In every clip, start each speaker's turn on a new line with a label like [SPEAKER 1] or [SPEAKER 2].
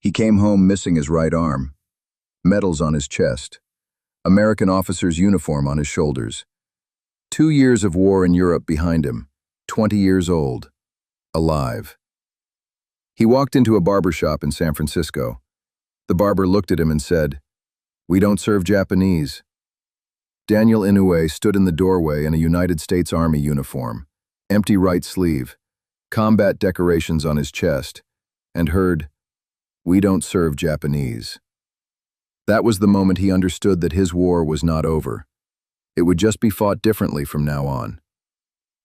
[SPEAKER 1] He came home missing his right arm, medals on his chest, American officer's uniform on his shoulders. 2 years of war in Europe behind him, 20 years old, alive. He walked into a barbershop in San Francisco. The barber looked at him and said, "We don't serve Japanese." Daniel Inouye stood in the doorway in a United States Army uniform, empty right sleeve, combat decorations on his chest, and heard, "We don't serve Japanese." That was the moment he understood that his war was not over. It would just be fought differently from now on.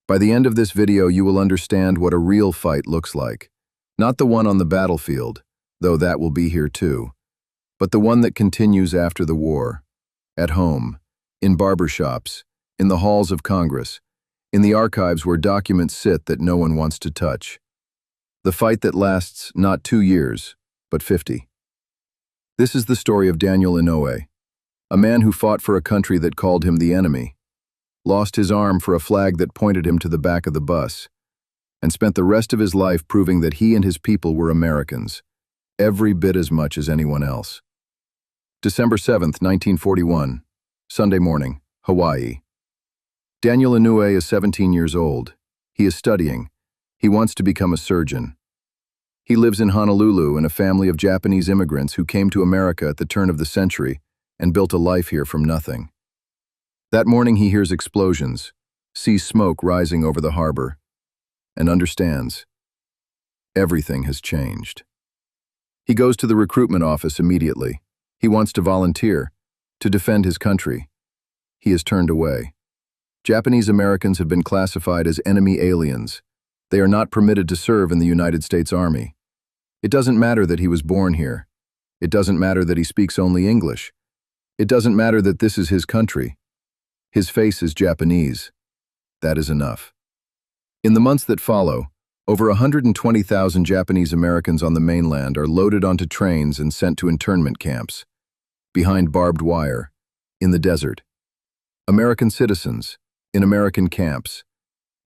[SPEAKER 1] By the end of this video, you will understand what a real fight looks like. Not the one on the battlefield, though that will be here too, but the one that continues after the war, at home, in barbershops, in the halls of Congress, in the archives where documents sit that no one wants to touch. The fight that lasts not 2 years, but 50. This is the story of Daniel Inouye, a man who fought for a country that called him the enemy, lost his arm for a flag that pointed him to the back of the bus, and spent the rest of his life proving that he and his people were Americans, every bit as much as anyone else. December 7th, 1941, Sunday morning, Hawaii. Daniel Inouye is 17 years old. He is studying. He wants to become a surgeon. He lives in Honolulu in a family of Japanese immigrants who came to America at the turn of the century and built a life here from nothing. That morning he hears explosions, sees smoke rising over the harbor, and understands everything has changed. He goes to the recruitment office immediately. He wants to volunteer, to defend his country. He is turned away. Japanese Americans have been classified as enemy aliens. They are not permitted to serve in the United States Army. It doesn't matter that he was born here. It doesn't matter that he speaks only English. It doesn't matter that this is his country. His face is Japanese. That is enough. In the months that follow, over 120,000 Japanese Americans on the mainland are loaded onto trains and sent to internment camps, behind barbed wire, in the desert. American citizens, in American camps.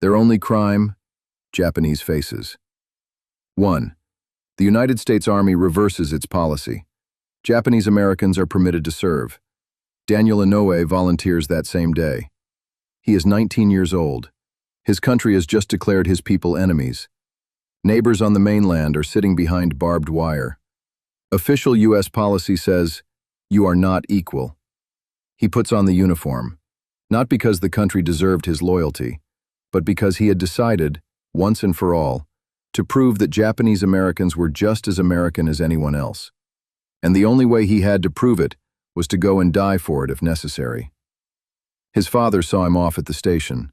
[SPEAKER 1] Their only crime, Japanese faces. 1. The United States Army reverses its policy. Japanese Americans are permitted to serve. Daniel Inouye volunteers that same day. He is 19 years old. His country has just declared his people enemies. Neighbors on the mainland are sitting behind barbed wire. Official U.S. policy says, "You are not equal." He puts on the uniform, not because the country deserved his loyalty, but because he had decided, once and for all, to prove that Japanese Americans were just as American as anyone else. And the only way he had to prove it was to go and die for it if necessary. His father saw him off at the station,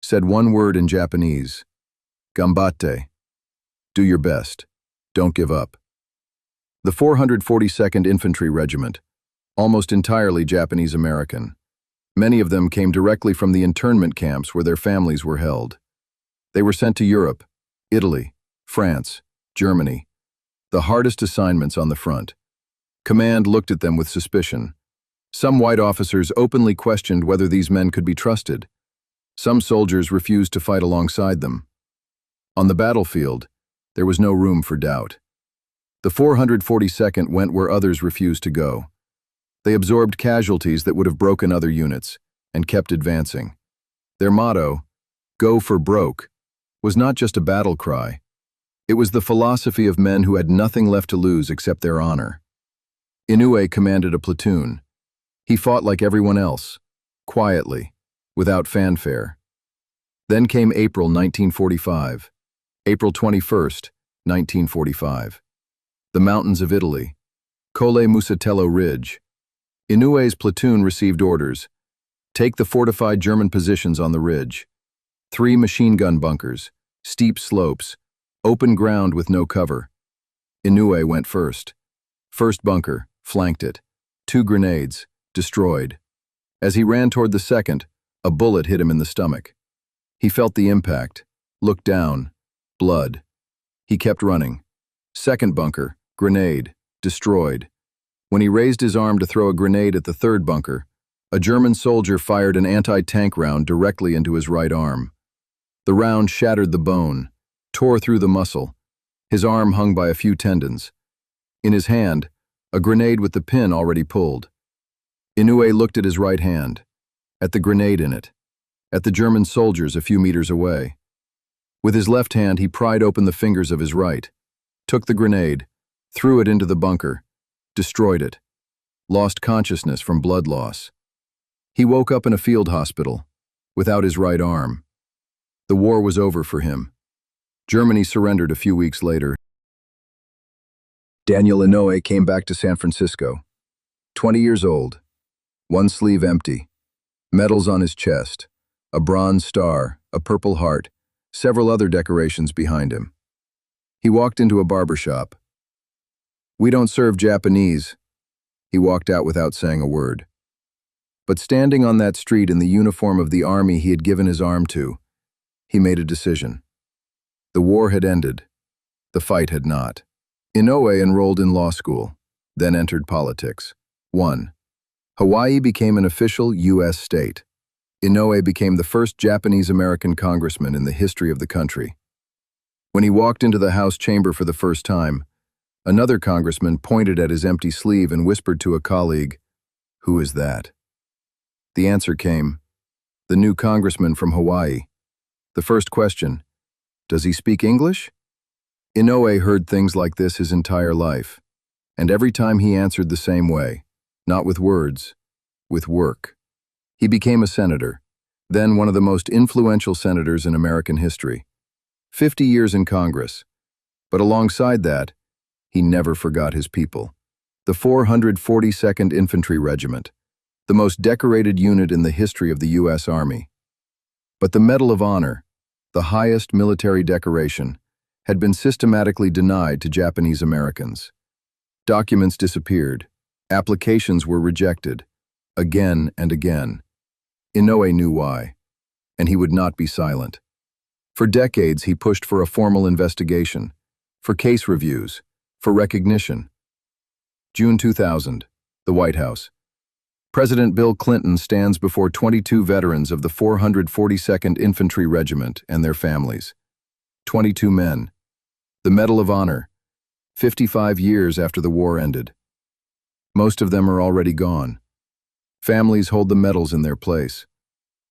[SPEAKER 1] said one word in Japanese, "Gambatte." Do your best. Don't give up. The 442nd Infantry Regiment, almost entirely Japanese American. Many of them came directly from the internment camps where their families were held. They were sent to Europe, Italy, France, Germany, the hardest assignments on the front. Command looked at them with suspicion. Some white officers openly questioned whether these men could be trusted. Some soldiers refused to fight alongside them. On the battlefield, there was no room for doubt. The 442nd went where others refused to go. They absorbed casualties that would have broken other units, and kept advancing. Their motto, "Go for broke," was not just a battle cry. It was the philosophy of men who had nothing left to lose except their honor. Inouye commanded a platoon. He fought like everyone else, quietly, without fanfare. Then came April 1945, April 21st, 1945. The mountains of Italy, Colle Musatello Ridge. Inouye's platoon received orders. Take the fortified German positions on the ridge. 3 machine gun bunkers, steep slopes, open ground with no cover. Inouye went first. First bunker, flanked it. 2 grenades, destroyed. As he ran toward the second, a bullet hit him in the stomach. He felt the impact, looked down, blood. He kept running. Second bunker, grenade, destroyed. When he raised his arm to throw a grenade at the third bunker, a German soldier fired an anti-tank round directly into his right arm. The round shattered the bone, tore through the muscle. His arm hung by a few tendons. In his hand, a grenade with the pin already pulled. Inouye looked at his right hand, at the grenade in it, at the German soldiers a few meters away. With his left hand, he pried open the fingers of his right, took the grenade, threw it into the bunker, destroyed it, lost consciousness from blood loss. He woke up in a field hospital, without his right arm. The war was over for him. Germany surrendered a few weeks later. Daniel Inouye came back to San Francisco, 20 years old, one sleeve empty, medals on his chest, a bronze star, a Purple Heart, several other decorations behind him. He walked into a barbershop. "We don't serve Japanese." He walked out without saying a word. But standing on that street in the uniform of the army he had given his arm to, he made a decision. The war had ended. The fight had not. Inouye enrolled in law school, then entered politics. 1. Hawaii became an official U.S. state. Inouye became the first Japanese-American congressman in the history of the country. When he walked into the House chamber for the first time, another congressman pointed at his empty sleeve and whispered to a colleague, "Who is that?" The answer came, "The new congressman from Hawaii." The first question, "Does he speak English?" Inouye heard things like this his entire life, and every time he answered the same way, not with words, with work. He became a senator, then one of the most influential senators in American history. 50 years in Congress, but alongside that, he never forgot his people. The 442nd Infantry Regiment, the most decorated unit in the history of the U.S. Army. But the Medal of Honor, the highest military decoration, had been systematically denied to Japanese Americans. Documents disappeared. Applications were rejected, again and again. Inouye knew why, and he would not be silent. For decades, he pushed for a formal investigation, for case reviews, for recognition. June 2000, the White House. President Bill Clinton stands before 22 veterans of the 442nd Infantry Regiment and their families. 22 men. The Medal of Honor, 55 years after the war ended. Most of them are already gone. Families hold the medals in their place.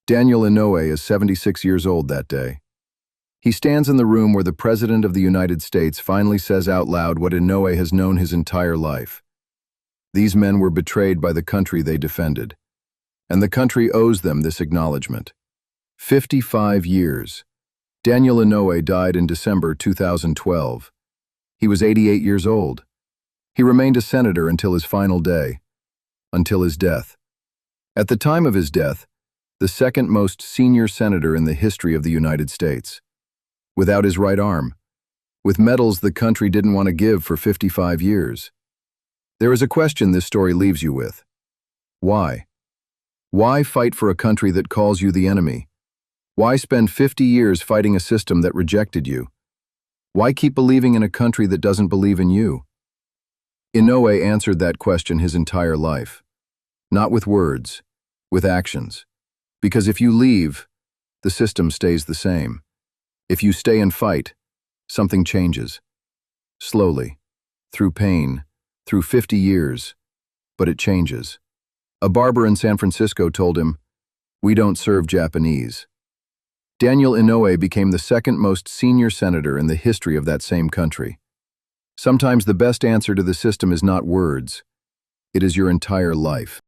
[SPEAKER 1] Daniel Inouye is 76 years old that day. He stands in the room where the President of the United States finally says out loud what Inouye has known his entire life. These men were betrayed by the country they defended, and the country owes them this acknowledgement. 55 years. Daniel Inouye died in December 2012. He was 88 years old. He remained a senator until his final day, until his death. At the time of his death, the second most senior senator in the history of the United States. Without his right arm, with medals the country didn't want to give for 55 years. There is a question this story leaves you with. Why? Why fight for a country that calls you the enemy? Why spend 50 years fighting a system that rejected you? Why keep believing in a country that doesn't believe in you? Inouye answered that question his entire life. Not with words, with actions. Because if you leave, the system stays the same. If you stay and fight, something changes. Slowly, through pain, through 50 years, but it changes. A barber in San Francisco told him, "We don't serve Japanese." Daniel Inouye became the second most senior senator in the history of that same country. Sometimes the best answer to the system is not words, it is your entire life.